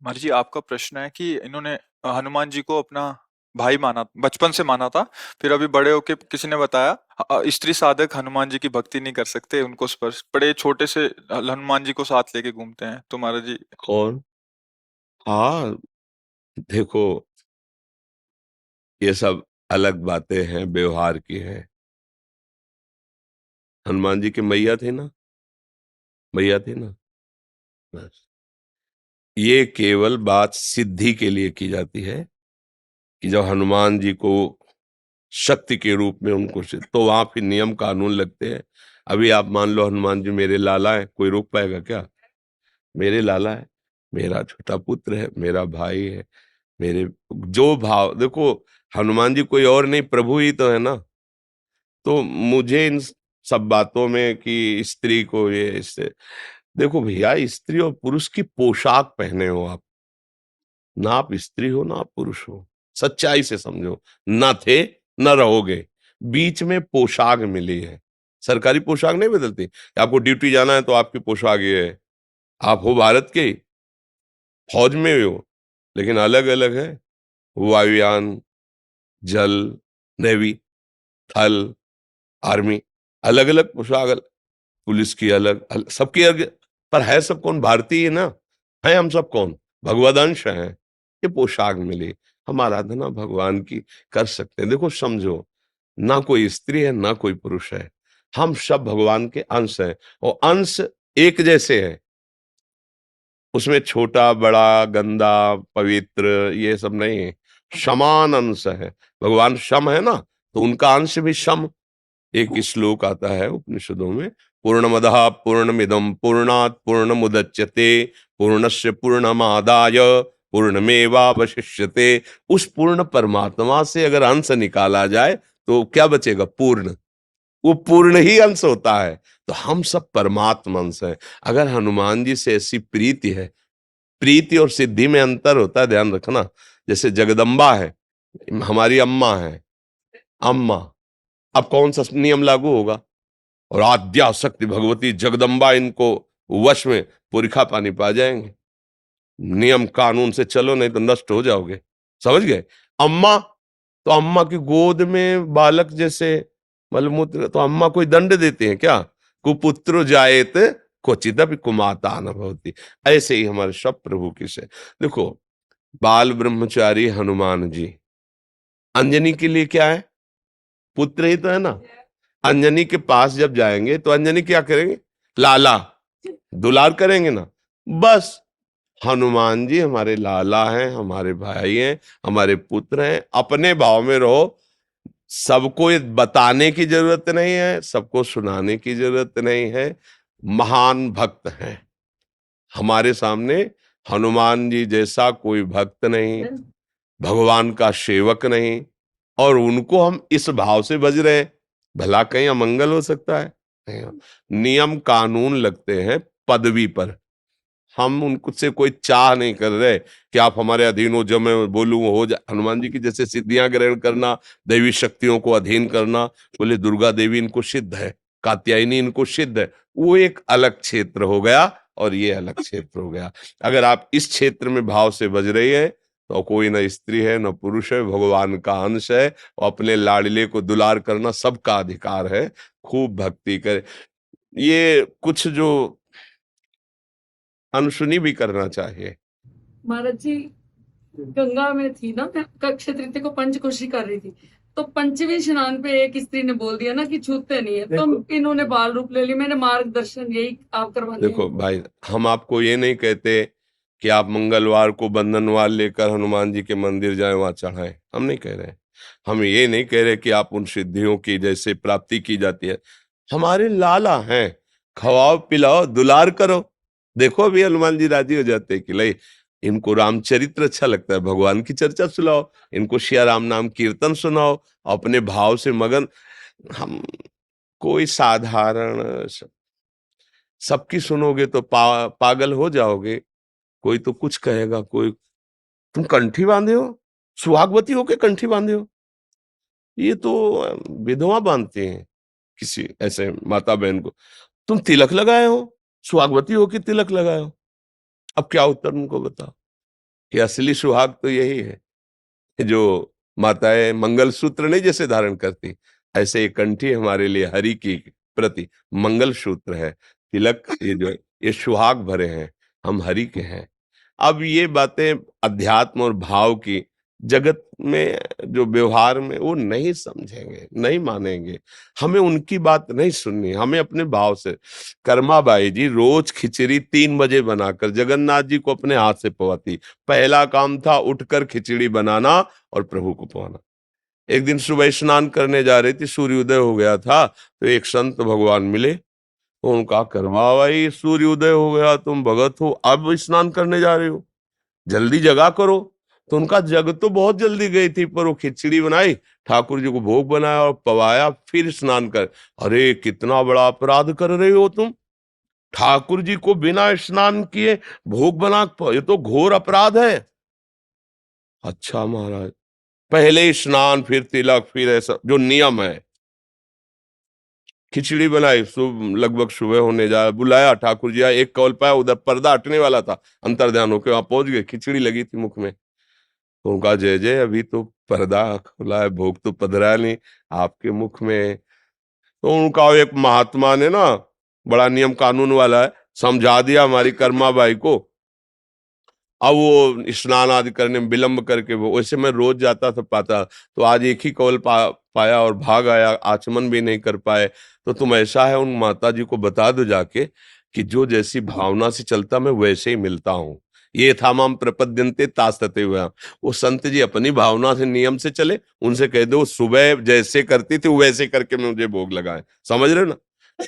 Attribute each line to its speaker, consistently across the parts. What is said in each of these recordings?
Speaker 1: मार्जी, आपका प्रश्न है कि इन्होंने हनुमान जी को अपना भाई माना, बचपन से माना था। फिर अभी बड़े होके किसी ने बताया स्त्री साधक हनुमान जी की भक्ति नहीं कर सकते, उनको स्पर्श बड़े छोटे से हनुमान जी को साथ लेके घूमते हैं। तो महाराज जी,
Speaker 2: कौन? हाँ, देखो, ये सब अलग बातें हैं, व्यवहार की हैं। हनुमान जी के मैया थे ना, मैया थे ना, बस। ये केवल बात सिद्धि के लिए की जाती है कि जब हनुमान जी को शक्ति के रूप में उनको तो वहां फिर नियम कानून लगते हैं। अभी आप मान लो हनुमान जी मेरे लाला है, कोई रोक पाएगा क्या? मेरे लाला है, मेरा छोटा पुत्र है, मेरा भाई है, मेरे जो भाव देखो, हनुमान जी कोई और नहीं, प्रभु ही तो है ना। तो मुझे इन सब बातों में कि स्त्री को ये इससे, देखो भैया, स्त्री और पुरुष की पोशाक पहने हो आप, ना आप स्त्री हो ना आप पुरुष हो। सच्चाई से समझो, ना थे न रहोगे, बीच में पोशाक मिली है। सरकारी पोशाक नहीं बदलती, आपको ड्यूटी जाना है तो आपकी पोशाक ये है। आप हो भारत के, फौज में हो, लेकिन अलग अलग है। वायुयान, जल, नेवी, थल, आर्मी, अलग अलग पोशाक, पुलिस की सबकी अलग। पर है सब कौन? भारतीय है ना। है हम सब कौन? भगवदंश हैं। ये पोशाक मिली, हम आराधना भगवान की कर सकते हैं। देखो समझो, ना कोई स्त्री है ना कोई पुरुष है, हम सब भगवान के अंश हैं। और अंश एक जैसे हैं, उसमें छोटा बड़ा गंदा पवित्र ये सब नहीं है, समान अंश है। भगवान सम है ना, तो उनका अंश भी सम। एक श्लोक आता है उपनिषदों में, पूर्णमदः पूर्णमिदं पूर्णात् पूर्णमुदच्यते पूर्णस्य पूर्णमादाय पूर्णमेवावशिष्यते। उस पूर्ण परमात्मा से अगर अंश निकाला जाए तो क्या बचेगा? पूर्ण। वो पूर्ण ही अंश होता है। तो हम सब परमात्मा अंश हैं। अगर हनुमान जी से ऐसी प्रीति है, प्रीति और सिद्धि में अंतर होता है, ध्यान रखना। जैसे जगदम्बा है, हमारी अम्मा है, अम्मा, अब कौन सा नियम लागू होगा? और आद्या शक्ति भगवती जगदम्बा, इनको वश में पुरखा पानी पा जाएंगे। नियम कानून से चलो, नहीं तो नष्ट हो जाओगे। समझ गए? अम्मा, तो अम्मा की गोद में बालक जैसे मलमूत्र, तो अम्मा कोई दंड देते हैं क्या? कुपुत्र जायत क्वचिदपि कुमाता न भवति। ऐसे ही हमारे सब प्रभु की से देखो, बाल ब्रह्मचारी हनुमान जी, अंजनी के लिए क्या है? पुत्र ही तो है ना। अंजनी के पास जब जाएंगे तो अंजनी क्या करेंगे? लाला, दुलार करेंगे ना। बस, हनुमान जी हमारे लाला हैं, हमारे भाई हैं, हमारे पुत्र हैं। अपने भाव में रहो। सबको ये बताने की जरूरत नहीं है, सबको सुनाने की जरूरत नहीं है। महान भक्त हैं हमारे सामने। हनुमान जी जैसा कोई भक्त नहीं, भगवान का सेवक नहीं। और उनको हम इस भाव से भज रहे हैं, भला कहीं अमंगल हो सकता है? नहीं। नियम कानून लगते हैं पदवी पर। हम उनसे कोई चाह नहीं कर रहे कि आप हमारे अधीन हो, जो मैं बोलूं वो हो जाए। हनुमान जी की जैसे सिद्धियां ग्रहण करना, दैवी शक्तियों को अधीन करना, बोले दुर्गा देवी इनको सिद्ध है, कात्यायनी इनको सिद्ध है, वो एक अलग क्षेत्र हो गया और ये अलग क्षेत्र हो गया। अगर आप इस क्षेत्र में भाव से बज रही है तो कोई न स्त्री है न पुरुष है, भगवान का अंश है। और अपने लाडले को दुलार करना सबका अधिकार है। खूब भक्ति करे। ये कुछ जो अनसुनी भी करना चाहिए।
Speaker 3: महाराज जी, गंगा में थी ना, मैं अक्षय तृतीया को पंचकोशी कर रही थी, तो पंचवें स्नान पे एक स्त्री ने बोल दिया ना कि छूते नहीं है, तो इन्होंने बाल रूप ले लिया। मैंने मार्गदर्शन यही आप करवाते
Speaker 2: देखो
Speaker 3: हैं।
Speaker 2: भाई, हम आपको ये नहीं कहते कि आप मंगलवार को बंधनवार लेकर हनुमान जी के मंदिर जाएं, वहां चढ़ाएं। हम नहीं कह रहे। हम ये नहीं कह रहे कि आप उन सिद्धियों की जैसे प्राप्ति की जाती है। हमारे लाला हैं, खवाओ पिलाओ दुलार करो। देखो अभी हनुमान जी राजी हो जाते हैं कि ले, इनको रामचरित्र अच्छा लगता है, भगवान की चर्चा सुनाओ, इनको सिया राम नाम कीर्तन सुनाओ, अपने भाव से मगन। हम कोई साधारण सबकी सुनोगे तो पागल हो जाओगे। कोई तो कुछ कहेगा, कोई, तुम कंठी बांधे हो, सुहागवती होके कंठी बांधे हो। ये तो विधवा बांधती हैं किसी ऐसे माता बहन को। तुम तिलक लगाए हो, सुहागवती होके तिलक लगाए हो। अब क्या उत्तर उनको बताओ? कि असली सुहाग तो यही है, जो माताएं मंगलसूत्र नहीं जैसे धारण करती, ऐसे एक कंठी हमारे लिए हरि की प्रति मंगलसूत्र है, तिलक, ये जो है, ये सुहाग भरे हैं, हम हरि के हैं। अब ये बातें अध्यात्म और भाव की जगत में, जो व्यवहार में, वो नहीं समझेंगे, नहीं मानेंगे। हमें उनकी बात नहीं सुननी, हमें अपने भाव से। कर्माबाई जी रोज खिचड़ी 3 बजे बनाकर जगन्नाथ जी को अपने हाथ से पवाती। पहला काम था उठकर खिचड़ी बनाना और प्रभु को पवाना। एक दिन सुबह स्नान करने जा रही थी, सूर्योदय हो गया था, तो एक संत भगवान मिले, तो उनका कर्माबाई सूर्योदय हो गया, तुम भगत हो, अब स्नान करने जा रहे हो, जल्दी जगा करो। तो उनका जग तो बहुत जल्दी गई थी, पर वो खिचड़ी बनाई, ठाकुर जी को भोग बनाया और पवाया, फिर स्नान कर। अरे कितना बड़ा अपराध कर रहे हो तुम, ठाकुर जी को बिना स्नान किए भोग बना, ये तो घोर अपराध है। अच्छा महाराज, पहले स्नान फिर तिलक फिर ऐसा जो नियम है। खिचड़ी बनाई, लगभग सुबह होने जा, बुलाया, ठाकुर जी आए, एक कौल पाया, उधर पर्दा हटने वाला था, अंतर्ध्यान होके वहां पहुंच गए, खिचड़ी लगी थी मुख में। तो उनका जय जय, अभी तो पर्दा खुला है, भोग तो पधरा नहीं आपके मुख में। तो उनका एक महात्मा ने ना, बड़ा नियम कानून वाला है, समझा दिया हमारी कर्माबाई को। अब वो स्नान आदि करने में विलंब करके, वो वैसे मैं रोज जाता था पाता, तो आज एक ही कौल पाया और भाग आया, आचमन भी नहीं कर पाए। तो तुम ऐसा है, उन माता जी को बता दो जाके कि जो जैसी भावना से चलता मैं वैसे ही मिलता हूँ। ये था माम प्रपद्यन्ते तास्तते हुआ। वो संत जी अपनी भावना से नियम से चले, उनसे कह दो सुबह जैसे करती थी वैसे करके मुझे भोग लगाए। समझ रहे हो ना,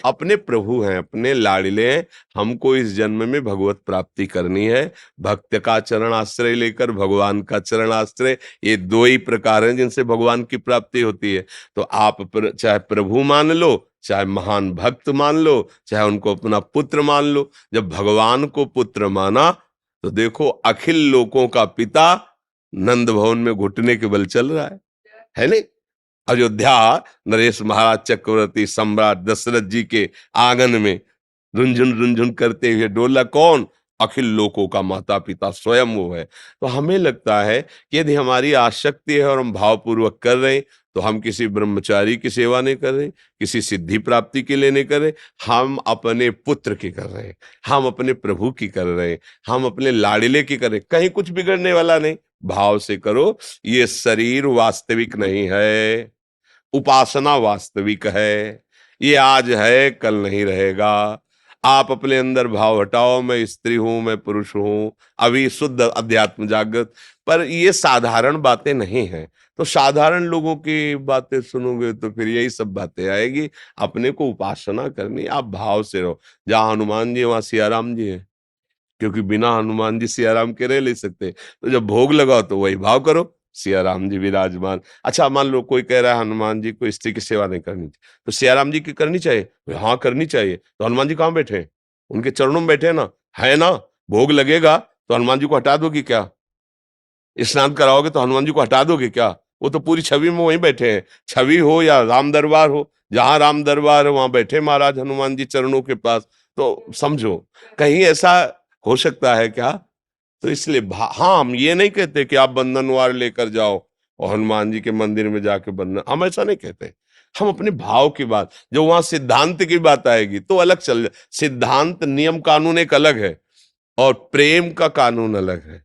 Speaker 2: अपने प्रभु हैं, अपने लाडले हैं, हमको इस जन्म में भगवत प्राप्ति करनी है। भक्त का चरण आश्रय लेकर भगवान का चरण आश्रय, ये दो ही प्रकार हैं जिनसे भगवान की प्राप्ति होती है। तो आप चाहे प्रभु मान लो, चाहे महान भक्त मान लो, चाहे उनको अपना पुत्र मान लो। जब भगवान को पुत्र माना तो देखो अखिल लोकों का पिता नंद भवन में घुटने के बल चल रहा है नहीं? अयोध्या नरेश महाराज चक्रवर्ती सम्राट दशरथ जी के आंगन में रुंझुन रुंझुन करते हुए डोला कौन? अखिल लोकों का माता पिता स्वयं वो है। तो हमें लगता है कि यदि हमारी आसक्ति है और हम भावपूर्वक कर रहे हैं, तो हम किसी ब्रह्मचारी की सेवा नहीं कर रहे, किसी सिद्धि प्राप्ति के लिए नहीं कर रहे, हम अपने पुत्र की कर रहे हैं, हम अपने प्रभु की कर रहे हैं, हम अपने लाडिले की कर रहे हैं। कहीं कुछ बिगड़ने वाला नहीं, भाव से करो। ये शरीर वास्तविक नहीं है, उपासना वास्तविक है। ये आज है, कल नहीं रहेगा। आप अपने अंदर भाव हटाओ, मैं स्त्री हूं, मैं पुरुष हूं, अभी शुद्ध अध्यात्म जागृत। पर ये साधारण बातें नहीं हैं, तो साधारण लोगों की बातें सुनोगे तो फिर यही सब बातें आएगी। अपने को उपासना करनी, आप भाव से रहो। जहां हनुमान जी वहां सियाराम जी है, क्योंकि बिना हनुमान जी सियाराम के रह नहीं सकते। तो जब भोग लगाओ तो वही भाव करो, सियाराम जी विराजमान। अच्छा मान लो कोई कह रहा है हनुमान जी को स्त्री की सेवा नहीं करनी चाहिए, तो सियाराम जी की करनी चाहिए? हाँ करनी चाहिए। तो हनुमान जी कहाँ बैठे हैं? उनके चरणों में बैठे हैं ना, है ना? भोग लगेगा तो हनुमान जी को हटा दोगी क्या? स्नान कराओगे तो हनुमान जी को हटा दोगे क्या? वो तो पूरी छवि में वहीं बैठे हैं। छवि हो या राम दरबार हो, जहां राम दरबार है वहां बैठे महाराज हनुमान जी चरणों के पास। तो समझो, कहीं ऐसा हो सकता है क्या? तो इसलिए हाँ, हम ये नहीं कहते कि आप बंधनवार लेकर जाओ और हनुमान जी के मंदिर में जाके बंधन, हम ऐसा नहीं कहते। हम अपने भाव की बात, जो वहां सिद्धांत की बात आएगी तो अलग चल। सिद्धांत नियम कानून एक अलग है और प्रेम का कानून अलग है।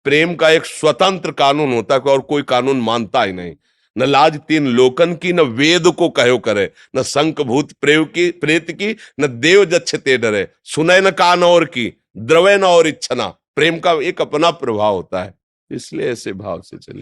Speaker 2: प्रेम का एक स्वतंत्र कानून होता है और कोई कानून मानता ही नहीं। न लाज तीन लोकन की, न वेद को कहो करे, न शंख भूत प्रेत की, न देव जच्छते डरे, सुने न कान और की, द्रवे न और इच्छना। प्रेम का एक अपना प्रभाव होता है, इसलिए ऐसे भाव से चलिए।